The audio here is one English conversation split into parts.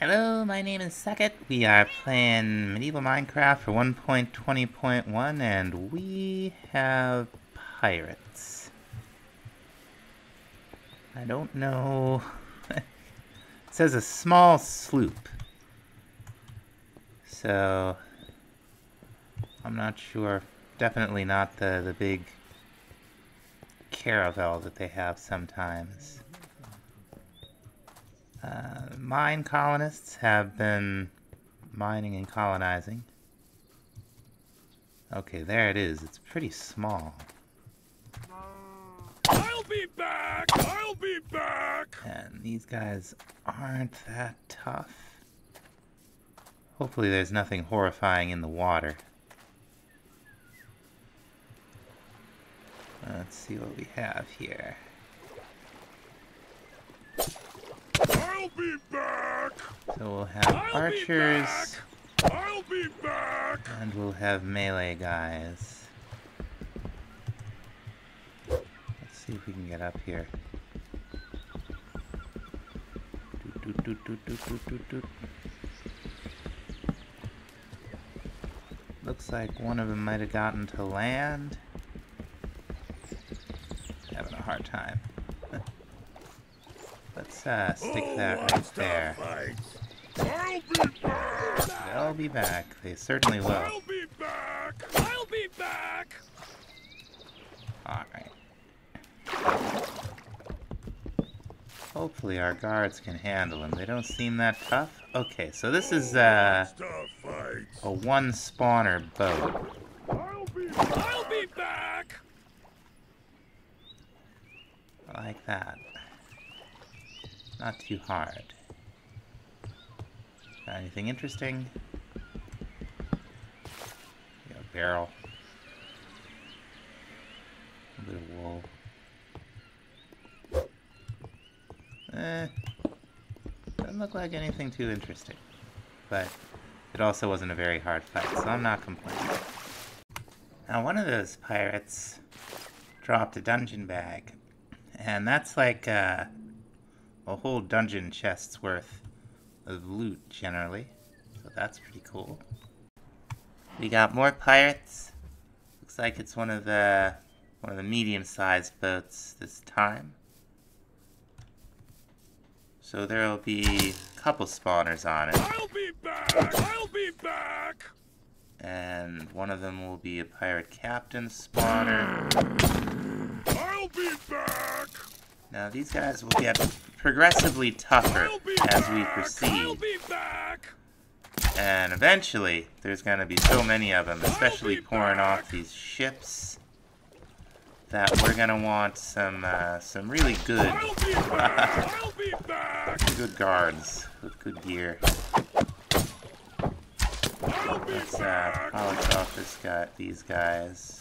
Hello, my name is Suckit. We are playing Medieval Minecraft for 1.20.1 and we have pirates. I don't know. It says a small sloop. So I'm not sure. Definitely not the big caravel that they have sometimes. Mine colonists have been mining and colonizing. Okay, there it is. It's pretty small. I'll be back! I'll be back! And these guys aren't that tough. Hopefully there's nothing horrifying in the water. Let's see what we have here. I'll be back! So we'll have archers, I'll be back! and we'll have melee guys. Let's see if we can get up here. Doot, doot, doot, doot, doot, doot, doot. Looks like one of them might have gotten to land. Having a hard time. Let's stick that right there. I'll be back! They'll be back. They certainly will. I'll be back! I'll be back! Alright. Hopefully our guards can handle them. They don't seem that tough. Okay, so this is a one spawner boat. I'll be back! I like that. Not too hard. Got anything interesting? Got a barrel. A bit of wool. Doesn't look like anything too interesting. But it also wasn't a very hard fight, so I'm not complaining. Now one of those pirates dropped a dungeon bag. And that's like a whole dungeon chest's worth of loot, generally. So that's pretty cool. We got more pirates. Looks like it's one of the medium-sized boats this time. So there'll be a couple spawners on it. I'll be back! I'll be back! And one of them will be a pirate captain spawner. I'll be back! Now these guys will get progressively tougher as we proceed. I'll be back! And eventually, there's gonna be so many of them, especially pouring off these ships, that we're gonna want some really good, good guards with good gear. Let's polish off these guys.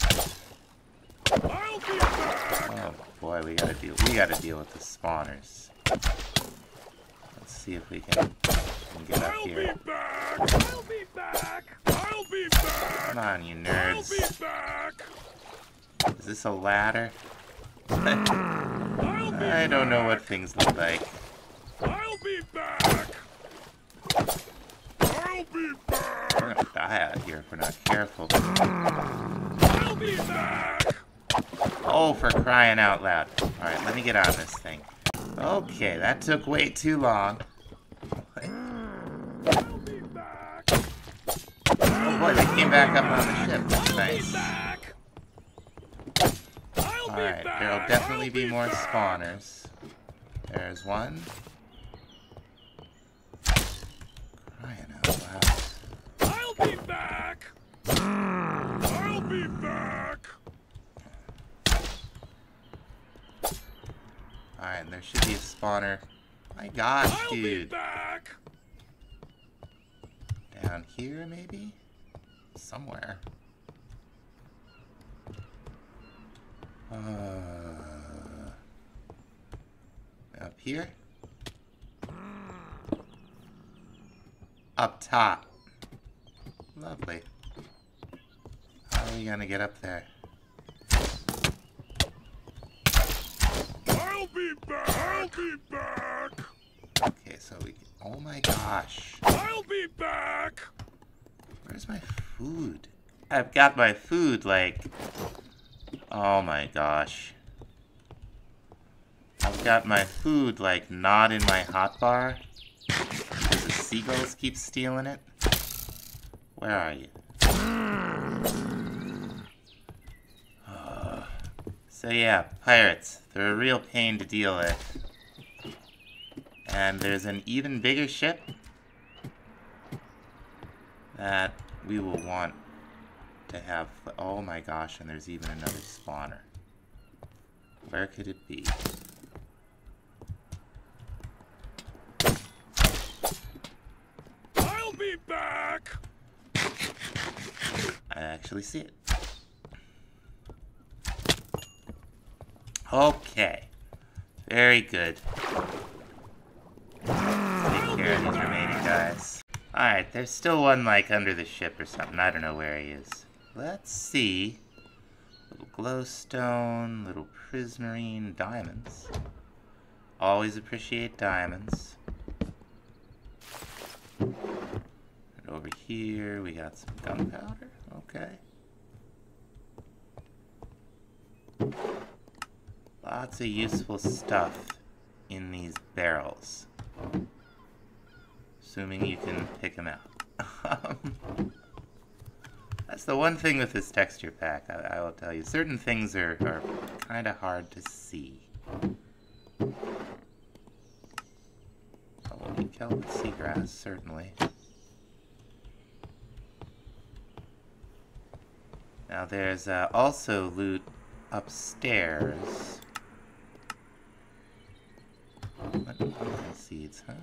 Oh boy, we gotta deal with the spawners. Let's see if we can get up here. I'll be back! I'll be back! Come on, you nerds. I'll be back! Is this a ladder? I don't know what things look like. I'll be back! I'll be back! We're gonna die out here if we're not careful. I'll be back! Oh, for crying out loud. Alright, let me get on this thing. Okay, that took way too long. I'll be back! Oh boy, they came back up on the ship. That's nice. Alright, there'll definitely be more spawners. There's one. Crying out loud. I'll be back! I'll be back! Alright, and there should be a spawner. My gosh, I'll be dude. back! Down here, maybe? Somewhere. Up here? Up top. Lovely. How are we gonna get up there? I'll be back! I'll be back! Okay, so we can Oh my gosh. I'll be back! Where's my food? I've got my food, like... Oh my gosh. I've got my food, like, not in my hotbar. Because the seagulls keep stealing it. Where are you? So yeah, pirates. They're a real pain to deal with. And there's an even bigger ship that we will want to have... Oh my gosh, and there's even another spawner. Where could it be? I'll be back! I actually see it. Okay. Very good. Take care of these remaining guys. Alright, there's still one, like, under the ship or something. I don't know where he is. Let's see. Little glowstone, little prismarine, diamonds. Always appreciate diamonds. And over here, we got some gunpowder. Okay. Lots of useful stuff in these barrels. Assuming you can pick them out. That's the one thing with this texture pack, I will tell you. Certain things are kind of hard to see. Oh, we killed the seagrass, certainly. Now there's also loot upstairs. Pumpkin seeds, huh?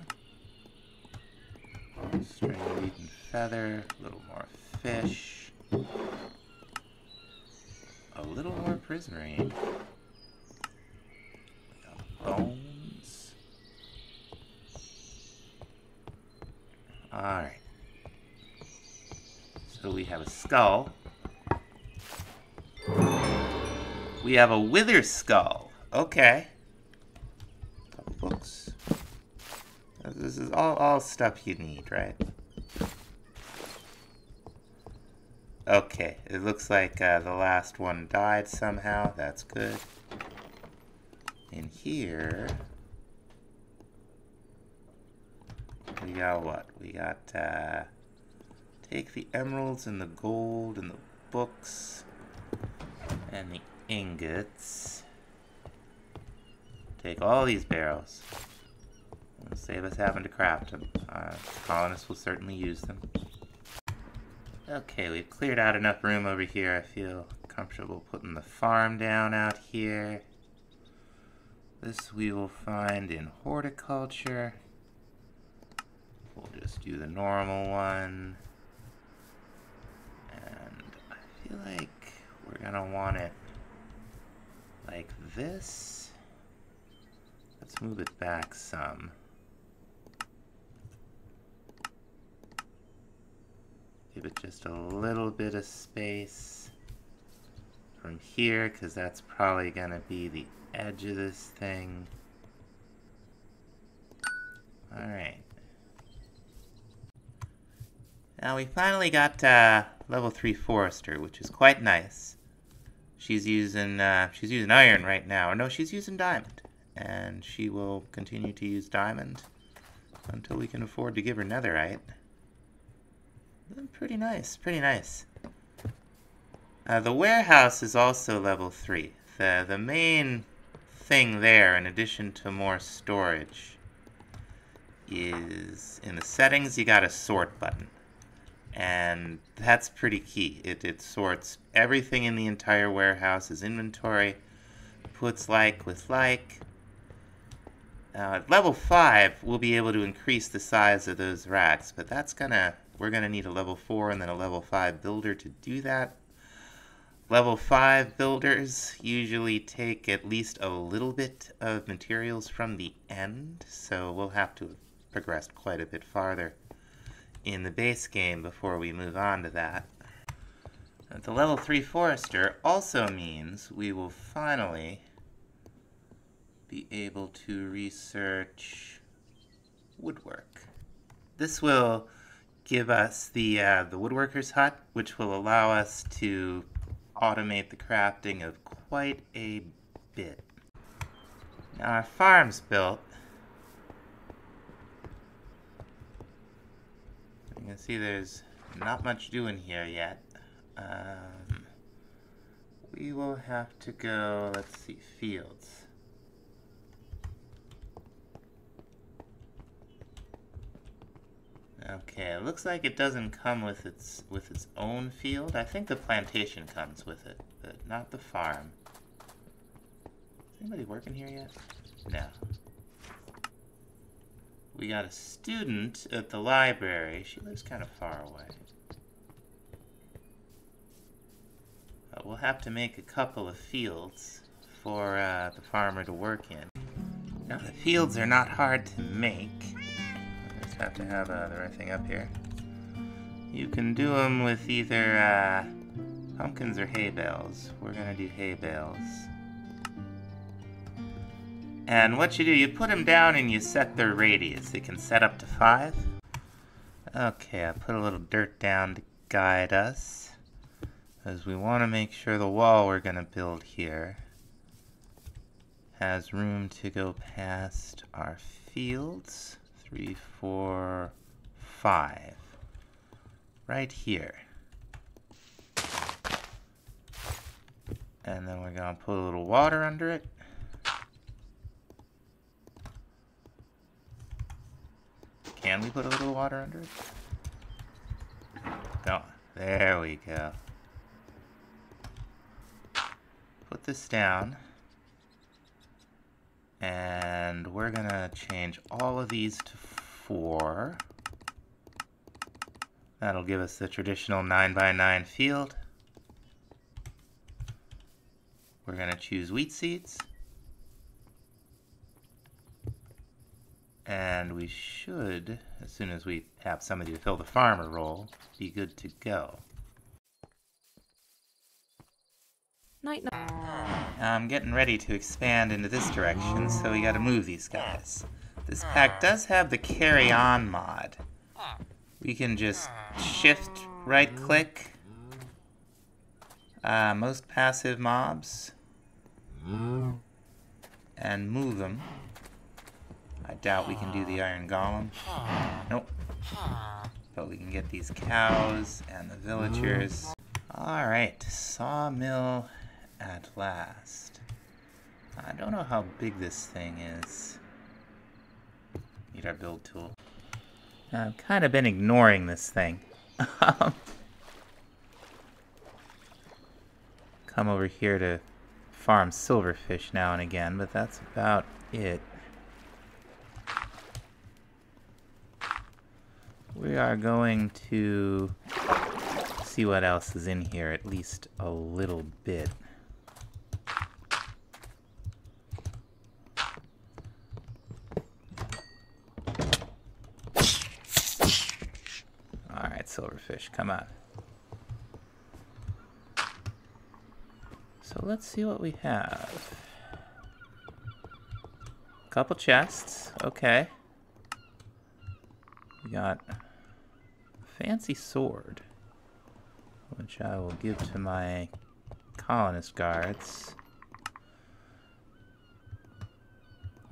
String wheat and feather, a little more fish. A little more prismarine. Bones. Alright. So we have a skull. We have a wither skull. Okay. Couple books. This is all stuff you need, right? Okay, it looks like the last one died somehow. That's good. In here, we got what? We got, take the emeralds and the gold and the books and the ingots. Take all these barrels. It'll save us having to craft them. Colonists will certainly use them. Okay, we've cleared out enough room over here. I feel comfortable putting the farm down out here. This we will find in horticulture. We'll just do the normal one. And I feel like we're gonna want it like this. Let's move it back some. Give it just a little bit of space from here, because that's probably going to be the edge of this thing. Alright. Now we finally got level 3 Forester, which is quite nice. She's using iron right now. Or no, she's using diamond. And she will continue to use diamond until we can afford to give her netherite. Pretty nice, pretty nice. The warehouse is also level 3. The main thing there, in addition to more storage, is in the settings you got a sort button. And that's pretty key. It sorts everything in the entire warehouse as inventory, puts like with like. At level 5, we'll be able to increase the size of those racks, but we're gonna need a level 4 and then a level 5 builder to do that. Level 5 builders usually take at least a little bit of materials from the end, so we'll have to have progressed quite a bit farther in the base game before we move on to that. The level 3 Forester also means we will finally be able to research woodwork. This will give us the woodworker's hut, which will allow us to automate the crafting of quite a bit. Now our farm's built. You can see there's not much doing here yet. We will have to go, let's see, fields. Okay, it looks like it doesn't come with its own field. I think the plantation comes with it, but not the farm. Is anybody working here yet? No. We got a student at the library. She lives kind of far away. But we'll have to make a couple of fields for the farmer to work in. Now the fields are not hard to make. Have to have the right thing up here. You can do them with either pumpkins or hay bales. We're gonna do hay bales. And what you do, you put them down and you set their radius. They can set up to 5. Okay, I put a little dirt down to guide us, as we want to make sure the wall we're gonna build here has room to go past our fields. 3, 4, 5. Right here. And then we're going to put a little water under it. Can we put a little water under it? No. There we go. Put this down. And we're gonna change all of these to 4. That'll give us the traditional 9x9 field. We're gonna choose wheat seeds. And we should, as soon as we have somebody to fill the farmer role, be good to go. Night. I'm getting ready to expand into this direction, so we gotta move these guys. This pack does have the carry on mod. We can just shift right click most passive mobs and move them. I doubt we can do the iron golem. Nope. But we can get these cows and the villagers. Alright, sawmill at last. I don't know how big this thing is. Need our build tool. I've kind of been ignoring this thing. Come over here to farm silverfish now and again, but that's about it. We are going to see what else is in here, at least a little bit. Alright, silverfish, come on. So let's see what we have. Couple chests, okay. We got a fancy sword, which I will give to my colonist guards.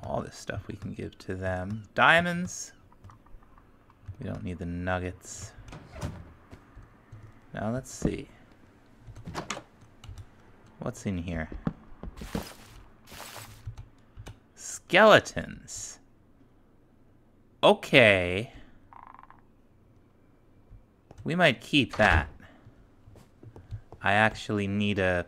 All this stuff we can give to them. Diamonds. We don't need the nuggets. Now let's see. What's in here? Skeletons. Okay. We might keep that. I actually need a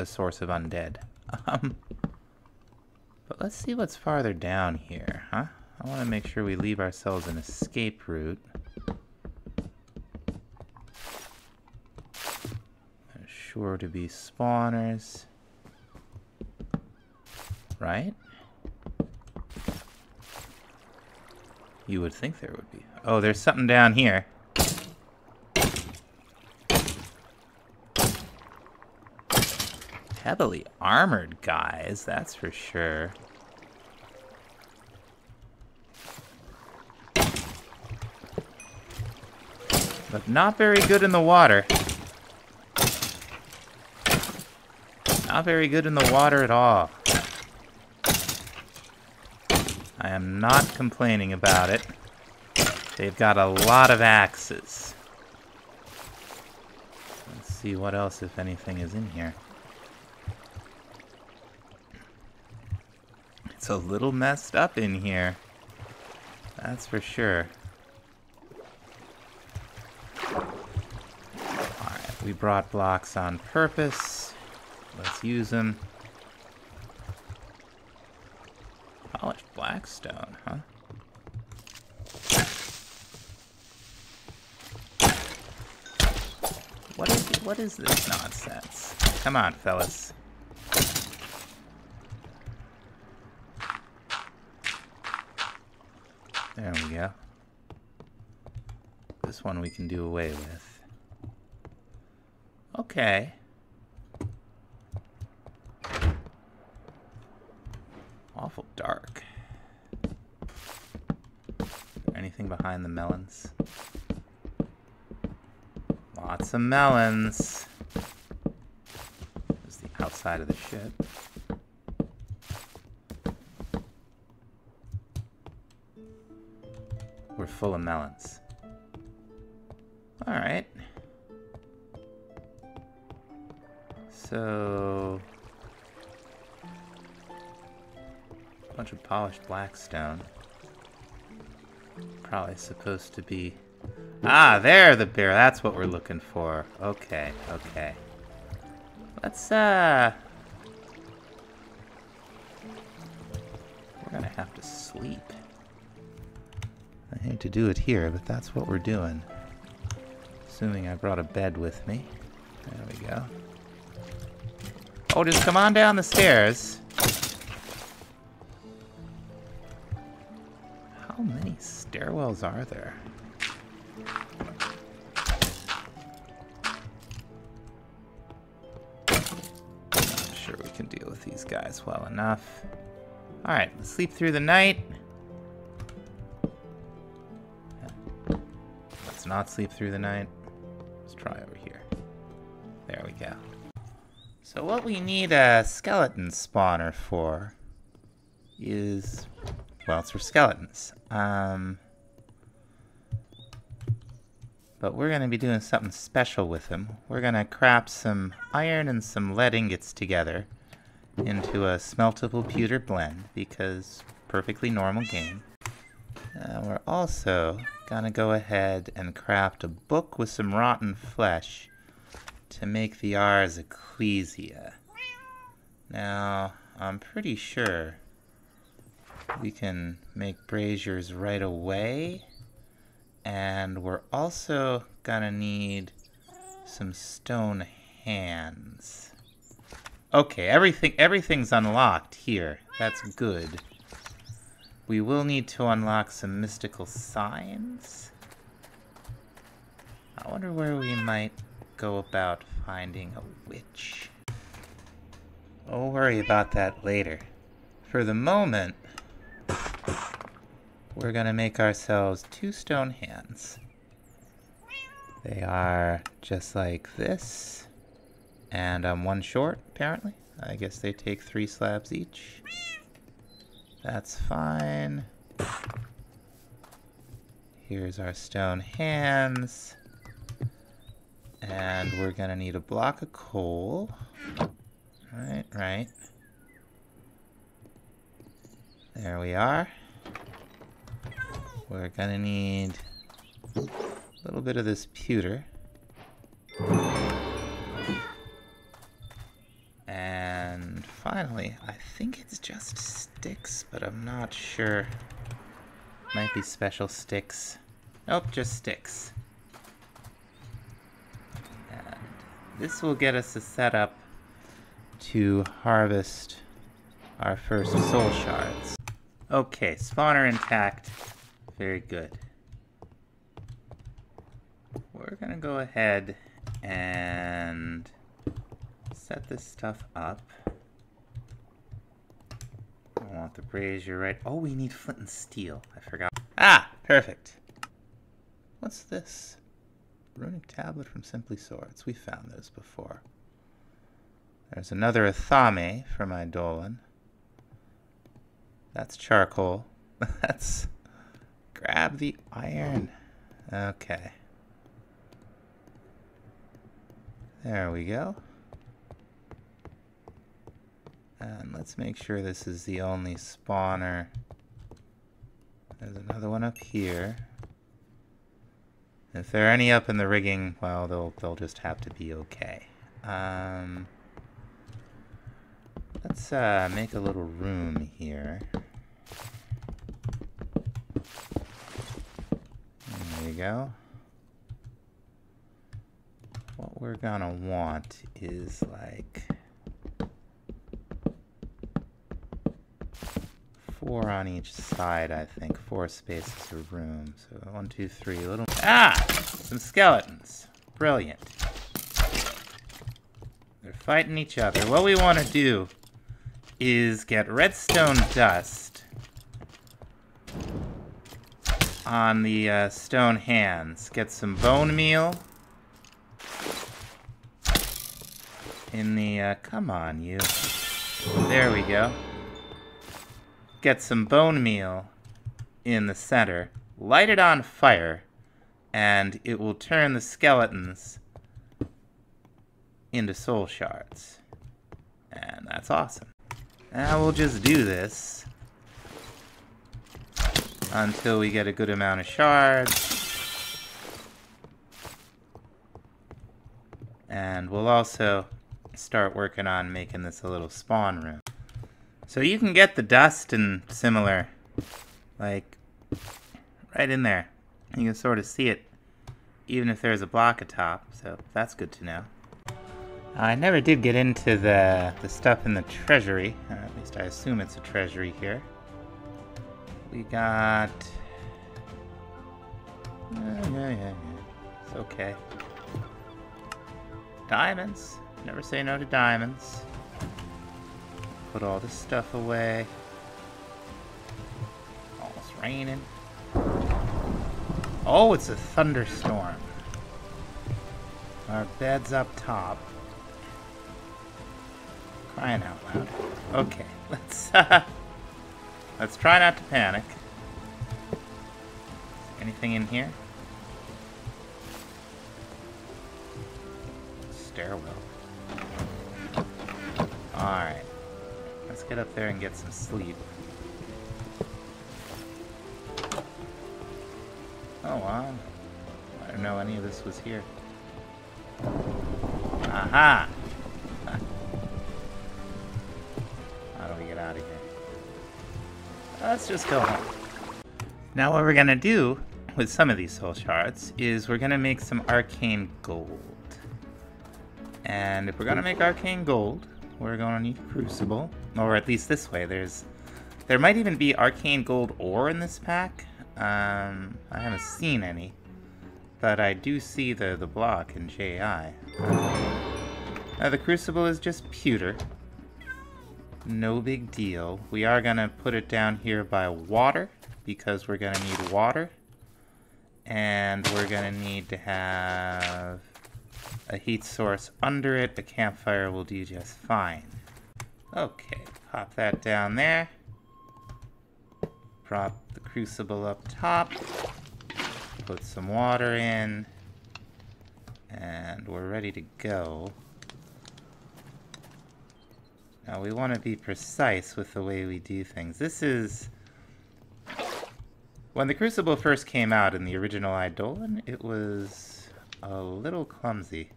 source of undead. But let's see what's farther down here, huh? I want to make sure we leave ourselves an escape route. There's sure to be spawners. Right? You would think there would be. Oh, there's something down here. Heavily armored guys, that's for sure. but not very good in the water. Not very good in the water at all. I am not complaining about it. They've got a lot of axes. Let's see what else, if anything, is in here. It's a little messed up in here. That's for sure. Alright, we brought blocks on purpose. Let's use them. Polished blackstone, huh? What is this nonsense? Come on, fellas. There we go. This one we can do away with. Okay. Awful dark. Anything behind the melons? Lots of melons. This is the outside of the ship. We're full of melons. Alright. So... a bunch of polished blackstone. Probably supposed to be... Ah, there, the bear. That's what we're looking for. Okay, okay. Let's, we're gonna have to sleep. I hate to do it here, but that's what we're doing. Assuming I brought a bed with me. There we go. Oh, just come on down the stairs. How many stairwells are there? I'm sure we can deal with these guys well enough. Alright, let's sleep through the night. Let's not sleep through the night. Let's try over here. There we go. So what we need a skeleton spawner for is... well, it's for skeletons. But we're going to be doing something special with them. We're going to craft some iron and some lead ingots together into a smeltable pewter blend, because perfectly normal game. We're also going to go ahead and craft a book with some rotten flesh to make the Ars Ecclesia. Now, I'm pretty sure we can make braziers right away. And we're also gonna need some stone hands. Okay, everything's unlocked here. That's good. We will need to unlock some mystical signs. I wonder where we might go about finding a witch. We'll worry about that later. For the moment, we're gonna make ourselves 2 stone hands. They are just like this. And I'm 1 short, apparently. I guess they take 3 slabs each. That's fine. Here's our stone hands. And we're gonna need a block of coal. Right. There we are. We're gonna need a little bit of this pewter. And finally, I think it's just sticks, but I'm not sure. Might be special sticks. Nope, just sticks. And this will get us a setup to harvest our first soul shards. Okay, spawner intact. Very good. We're gonna go ahead and set this stuff up. I want the brazier right. Oh, we need flint and steel. I forgot. Ah, perfect. What's this? Runic tablet from Simply Swords. We found those before. There's another Athame from Eidolon. That's charcoal. Let's grab the iron. Okay. There we go. And let's make sure this is the only spawner. There's another one up here. If there are any up in the rigging, well, they'll just have to be okay. Let's make a little room here. There we go. What we're gonna want is like 4 on each side, I think. 4 spaces of room. So 1, 2, 3. Little. Ah! Some skeletons. Brilliant. They're fighting each other. What we want to do is get redstone dust on the stone hands. Get some bone meal in the. Come on, you. There we go. Get some bone meal in the center, light it on fire, and it will turn the skeletons into soul shards. And that's awesome. Now we'll just do this until we get a good amount of shards. And we'll also start working on making this a little spawn room. So you can get the dust and similar, like, right in there. You can sort of see it, even if there's a block atop, so that's good to know. I never did get into the stuff in the treasury, at least I assume it's a treasury here. We got... Yeah. It's okay. Diamonds. Never say no to diamonds. Put all this stuff away. Almost raining. Oh, it's a thunderstorm. Our bed's up top. Crying out loud. Okay, let's try not to panic. Anything in here? Stairwell. Alright. Let's get up there and get some sleep. Oh wow. I didn't know any of this was here. Aha! How do we get out of here? Let's just go home. Now what we're gonna do with some of these soul shards is we're gonna make some arcane gold. And if we're gonna make arcane gold, we're gonna need a crucible. Or at least this way, there might even be arcane gold ore in this pack. I haven't seen any, but I do see the block in JI. The crucible is just pewter. No big deal. We are gonna put it down here by water, because we're gonna need water. And we're gonna need to have a heat source under it. The campfire will do just fine. Okay, pop that down there. Prop the crucible up top. Put some water in. And we're ready to go. Now we want to be precise with the way we do things. This is... When the crucible first came out in the original Eidolon, it was a little clumsy.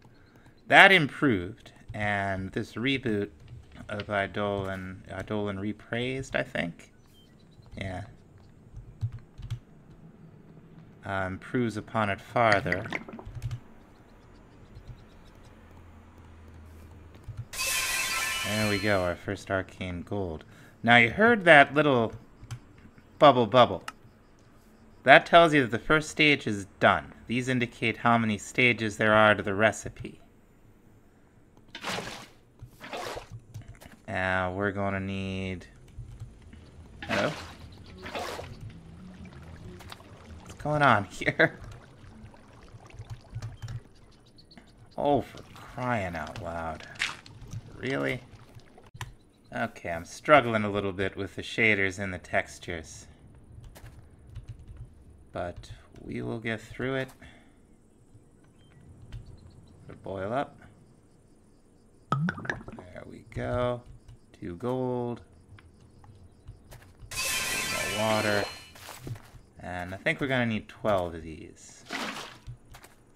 That improved, and this reboot of Eidolon Repraised, I think. Yeah. Improves upon it farther. There we go, our first arcane gold. Now you heard that little bubble. That tells you that the first stage is done. These indicate how many stages there are to the recipe. Now we're going to need... Hello? What's going on here? Oh, for crying out loud. Really? Okay, I'm struggling a little bit with the shaders and the textures. But we will get through it. It'll boil up. There we go. 2 gold. A little more water. And I think we're gonna need 12 of these.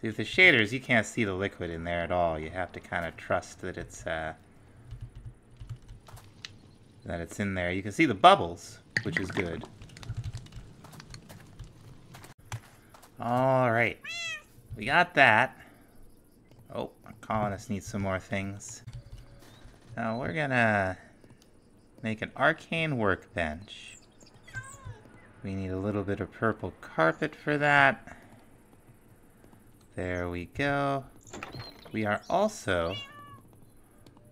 See, with the shaders, you can't see the liquid in there at all. You have to kind of trust that it's in there. You can see the bubbles, which is good. All right, we got that. Oh, our colonists need some more things. Now we're gonna make an arcane workbench. We need a little bit of purple carpet for that. There we go. We are also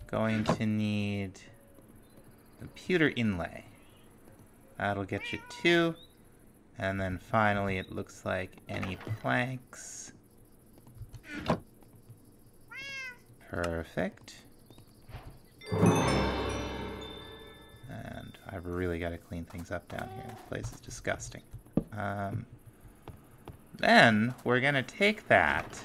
going to need computer inlay. That'll get you 2. And then finally, it looks like any planks. Perfect. And I've really got to clean things up down here. This place is disgusting. Then we're going to take that.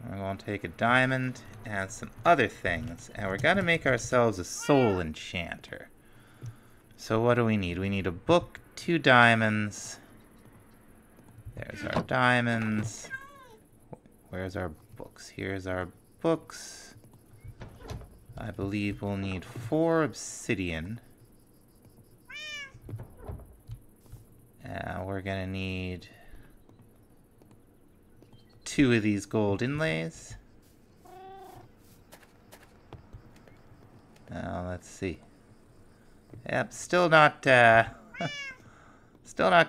We're going to take a diamond and some other things. And we're going to make ourselves a Soul Enchanter. So what do we need? We need a book, 2 diamonds. There's our diamonds. Where's our books? Here's our books. I believe we'll need 4 obsidian. We're gonna need 2 of these gold inlays. Now let's see. Yep, still not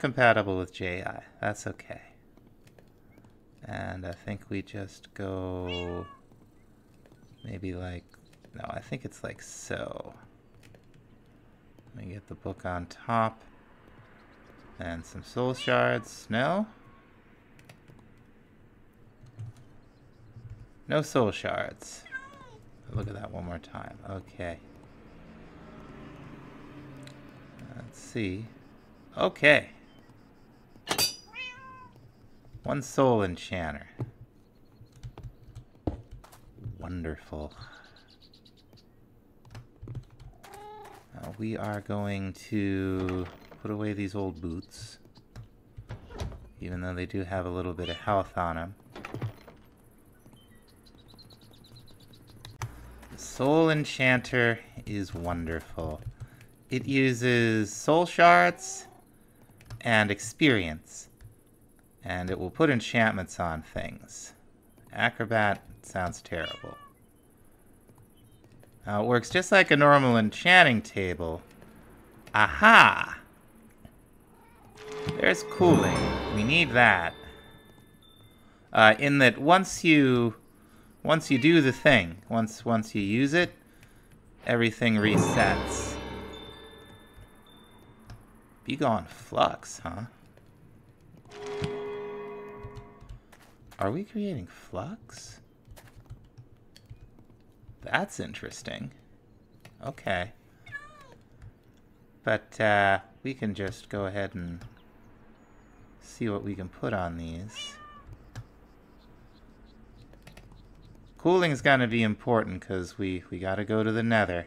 compatible with JI. That's okay. And I think we just go maybe like, no, I think it's like so. Let me get the book on top. And some soul shards. No? No soul shards. Look at that one more time. Okay. Let's see. Okay. 1 Soul Enchanter. Wonderful. Now we are going to put away these old boots, even though they do have a little bit of health on them. The Soul Enchanter is wonderful. It uses soul shards and experience, and it will put enchantments on things. Acrobat sounds terrible. Now it works just like a normal enchanting table. Aha! There's cooling. We need that. In that once you do the thing, once you use it, everything resets. Be gone flux, huh? Are we creating flux? That's interesting. Okay. But we can just go ahead and see what we can put on these. Cooling's gonna be important because we gotta go to the nether.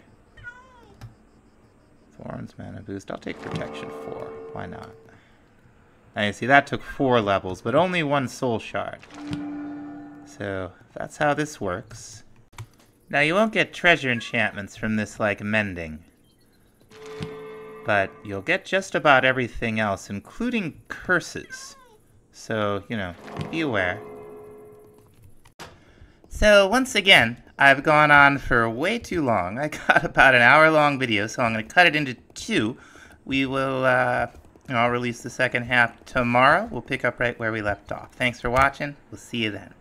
Thorns, mana boost. I'll take protection 4. Why not? Now you see that took 4 levels, but only 1 soul shard. So that's how this works. Now you won't get treasure enchantments from this like mending, but you'll get just about everything else, including curses. So, you know, be aware. So once again, I've gone on for way too long. I got about an hour-long video, so I'm going to cut it into 2. We will, I'll release the second half tomorrow. We'll pick up right where we left off. Thanks for watching. We'll see you then.